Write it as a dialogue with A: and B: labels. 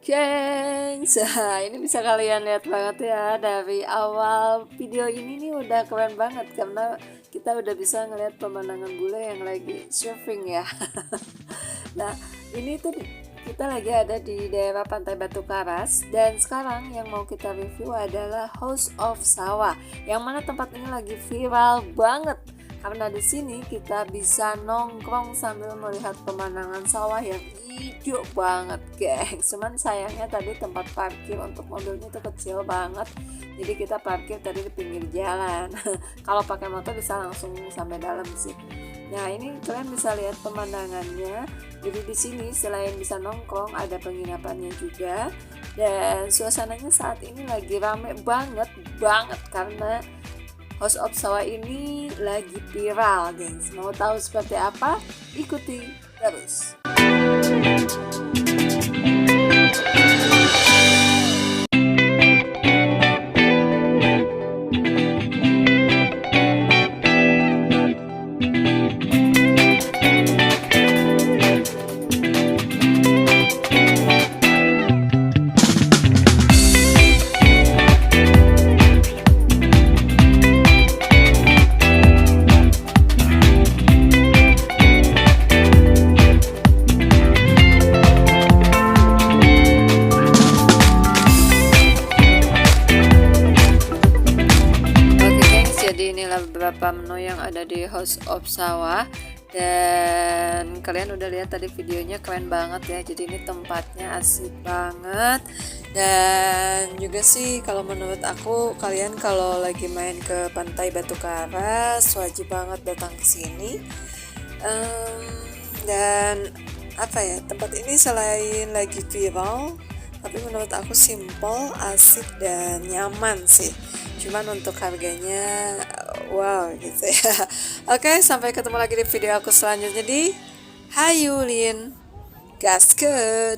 A: gengs. Ini bisa kalian lihat banget ya, dari awal video ini nih udah keren banget karena kita udah bisa ngeliat pemandangan bule yang lagi surfing ya. Nah, ini tuh kita lagi ada di daerah Pantai Batu Karas, dan sekarang yang mau kita review adalah House of Sawah, yang mana tempat ini lagi viral banget karena di sini kita bisa nongkrong sambil melihat pemandangan sawah yang hijau banget, gengs. Cuman sayangnya tadi tempat parkir untuk mobilnya itu kecil banget, jadi kita parkir tadi di pinggir jalan. Kalau pakai motor bisa langsung sampai dalam sih. Nah, ini kalian bisa lihat pemandangannya. Jadi di sini selain bisa nongkrong, ada penginapannya juga, dan suasananya saat ini lagi rame banget karena House of Sawah ini lagi viral, gengs. Mau tahu seperti apa? Ikuti terus. Jadi inilah beberapa menu yang ada di House of Sawah, dan kalian udah lihat tadi videonya, keren banget ya. Jadi ini tempatnya asik banget, dan juga sih kalau menurut aku kalian kalau lagi main ke Pantai Batu Karas wajib banget datang ke sini. Dan apa ya, tempat ini selain lagi viral, tapi menurut aku simple, asik, dan nyaman sih. Cuman untuk harganya wow gitu ya. Oke, sampai ketemu lagi di video aku selanjutnya di Hayulin Gaskeun.